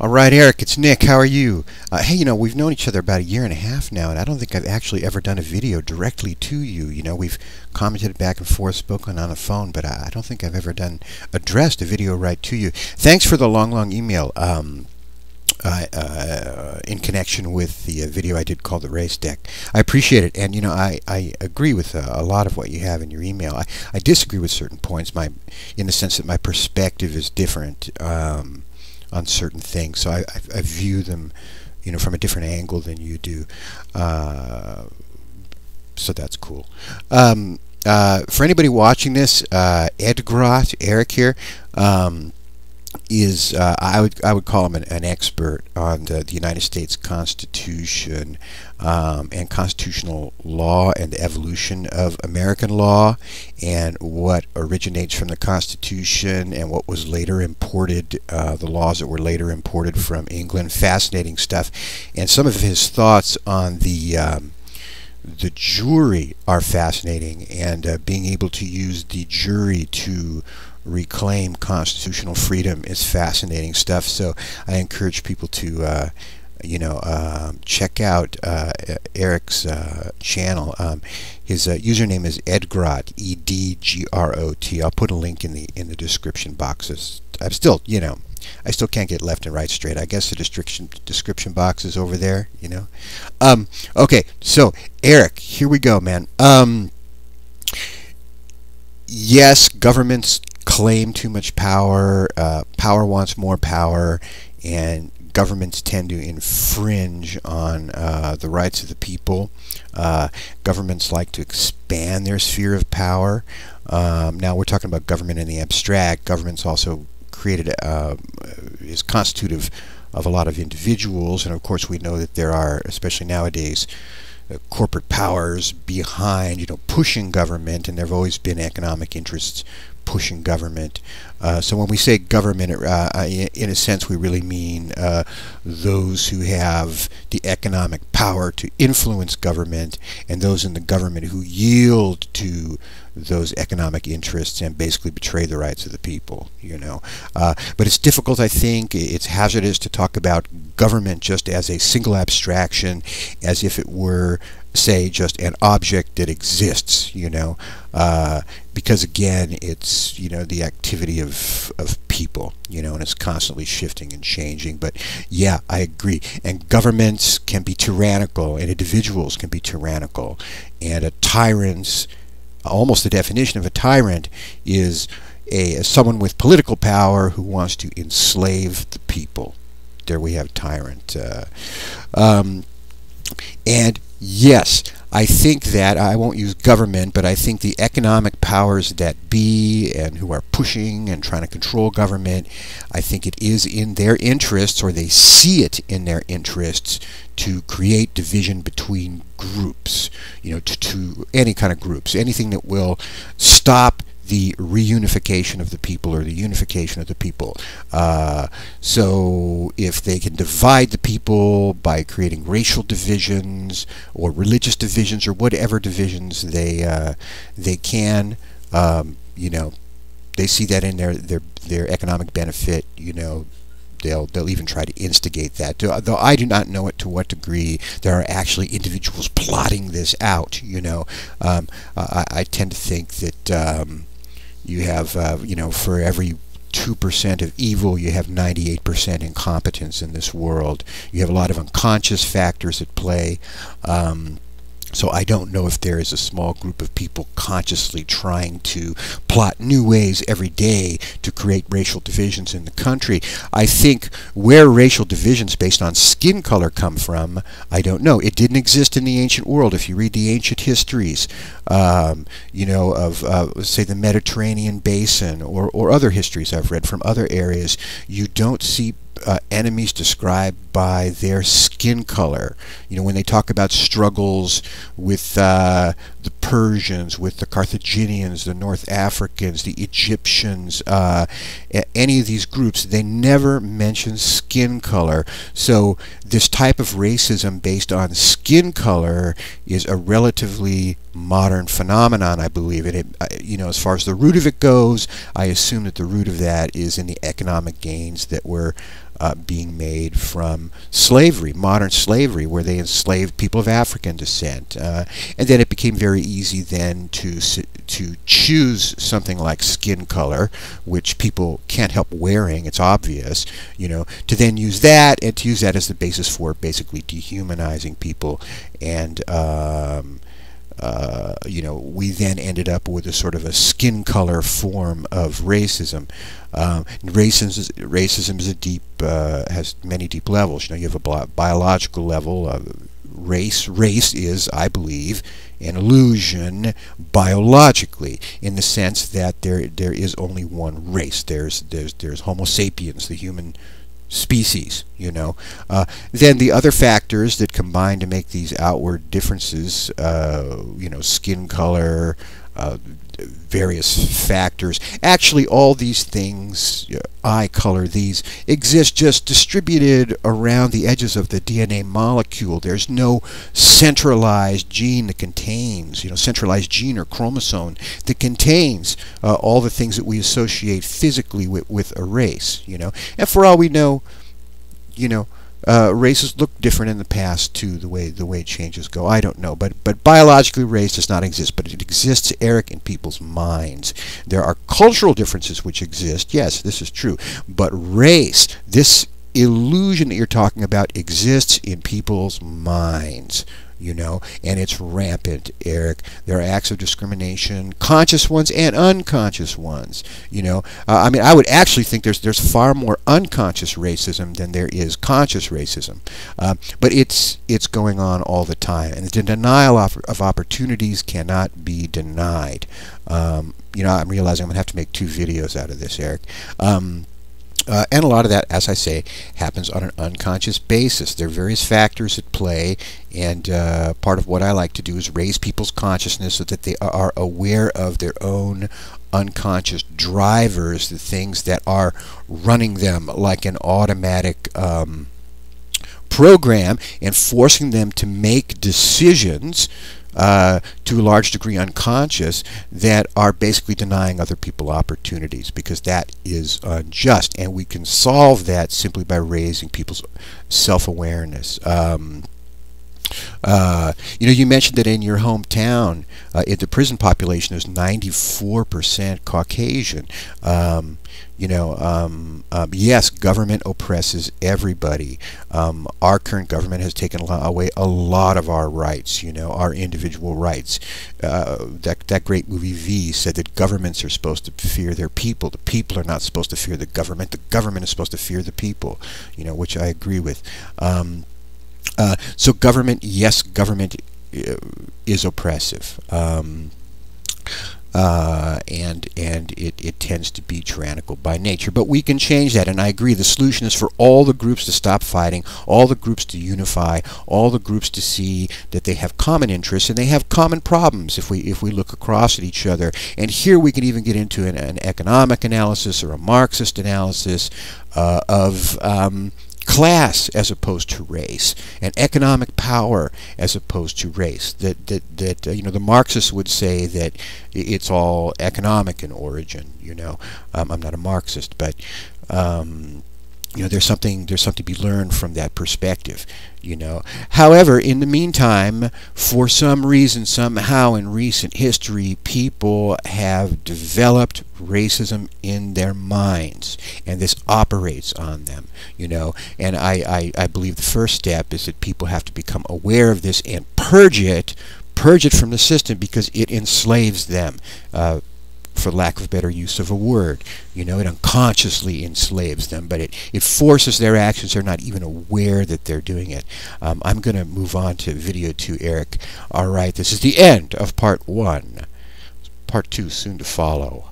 All right, Eric, it's Nick. How are you? Hey, we've known each other about a year and a half now, and I don't think I've actually ever done a video directly to you. We've commented back and forth, spoken on the phone, but I don't think I've ever addressed a video right to you. Thanks for the long email in connection with the video I did called the race deck. I appreciate it, and I agree with a lot of what you have in your email. I disagree with certain points, in the sense that my perspective is different on certain things, so I view them from a different angle than you do, so that's cool. For anybody watching this, Ed Groth, Eric here, is I would call him an expert on the United States Constitution and constitutional law and the evolution of American law and what originates from the Constitution and what was later imported, the laws that were later imported from England. Fascinating stuff, and some of his thoughts on the jury are fascinating, and being able to use the jury to reclaim constitutional freedom is fascinating stuff. So I encourage people to check out Eric's channel. His username is Edgrot, EDGROT. I'll put a link in the description boxes. I still can't get left and right straight. I guess the description box is over there, Okay, so Eric, here we go, man. Yes, governments claim too much power. Power wants more power, and governments tend to infringe on the rights of the people. Governments like to expand their sphere of power. Now we're talking about government in the abstract. Governments also is constitutive of a lot of individuals, and of course we know that there are, especially nowadays, corporate powers behind pushing government, and there have always been economic interests pushing government. So when we say government, in a sense we really mean those who have the economic power to influence government, and those in the government who yield to those economic interests and basically betray the rights of the people. But it's difficult, I think. It's hazardous to talk about government just as a single abstraction, as if it were, say, just an object that exists, because again, it's the activity of people, and it's constantly shifting and changing. But yeah, I agree. And governments can be tyrannical, and individuals can be tyrannical, and a tyrant's almost the definition of a tyrant is someone with political power who wants to enslave the people. There we have tyrant. And yes, I think that, I won't use government, but I think the economic powers that be and who are pushing and trying to control government, I think it is in their interests, or they see it in their interests, to create division between groups, to any kind of groups, anything that will stop the reunification of the people or the unification of the people. So if they can divide the people by creating racial divisions or religious divisions or whatever divisions they can, they see that in their economic benefit, they'll even try to instigate that. Though I do not know to what degree there are actually individuals plotting this out. I tend to think that you have, for every 2% of evil, you have 98% incompetence in this world. You have a lot of unconscious factors at play. So I don't know if there is a small group of people consciously trying to plot new ways every day to create racial divisions in the country. I think where racial divisions based on skin color come from, I don't know. It didn't exist in the ancient world. If you read the ancient histories, of say the Mediterranean basin or other histories I've read from other areas, you don't see enemies described by their skin color. When they talk about struggles with the Persians, with the Carthaginians, the North Africans, the Egyptians, any of these groups, they never mention skin color. So this type of racism based on skin color is a relatively modern phenomenon, I believe. And as far as the root of it goes, I assume that the root of that is in the economic gains that were being made from slavery, modern slavery, where they enslaved people of African descent, and then it became very easy then to choose something like skin color, which people can't help wearing. It's obvious, to then use that and to use that as the basis for basically dehumanizing people, and we then ended up with a sort of a skin color form of racism. Racism is a deep, has many deep levels. You have a biological level of race. Race is, I believe, an illusion biologically, in the sense that there is only one race. There's Homo sapiens, the human species, then the other factors that combine to make these outward differences, skin color, various factors. Actually, all these things, eye color, these exist just distributed around the edges of the DNA molecule. There's no centralized gene that contains, centralized gene or chromosome that contains all the things that we associate physically with a race, And for all we know, races look different in the past too, the way changes go. I don't know, but biologically race does not exist, but it exists, Eric, in people's minds. There are cultural differences which exist, yes, this is true, but race, this illusion that you're talking about, exists in people's minds. And it's rampant, Eric. There are acts of discrimination, conscious ones and unconscious ones. I would actually think there's far more unconscious racism than there is conscious racism. But it's going on all the time, and the denial of opportunities cannot be denied. I'm realizing I'm going to have to make 2 videos out of this, Eric. And a lot of that, as I say, happens on an unconscious basis. There are various factors at play, and part of what I like to do is raise people's consciousness so that they are aware of their own unconscious drivers, the things that are running them like an automatic program, and forcing them to make decisions to a large degree unconscious, that are basically denying other people opportunities, because that is unjust, and we can solve that simply by raising people's self-awareness. You mentioned that in your hometown, the prison population is 94% Caucasian. Yes, government oppresses everybody. Our current government has taken away a lot of our rights, our individual rights. That great movie V said that governments are supposed to fear their people. The people are not supposed to fear the government. The government is supposed to fear the people, which I agree with. So government, yes, government is oppressive. And it tends to be tyrannical by nature. But we can change that, and I agree. The solution is for all the groups to stop fighting, all the groups to unify, all the groups to see that they have common interests and they have common problems if we look across at each other. And here we can even get into an economic analysis or a Marxist analysis of class as opposed to race, and economic power as opposed to race. The Marxists would say that it's all economic in origin. I'm not a Marxist, but there's something to be learned from that perspective. However, in the meantime, for some reason, somehow in recent history, people have developed racism in their minds, and this operates on them. And I believe the first step is that people have to become aware of this and purge it from the system, because it enslaves them. For lack of better use of a word, it unconsciously enslaves them, but it forces their actions. They're not even aware that they're doing it. I'm going to move on to video 2, Eric. All right, this is the end of part 1. Part 2 soon to follow.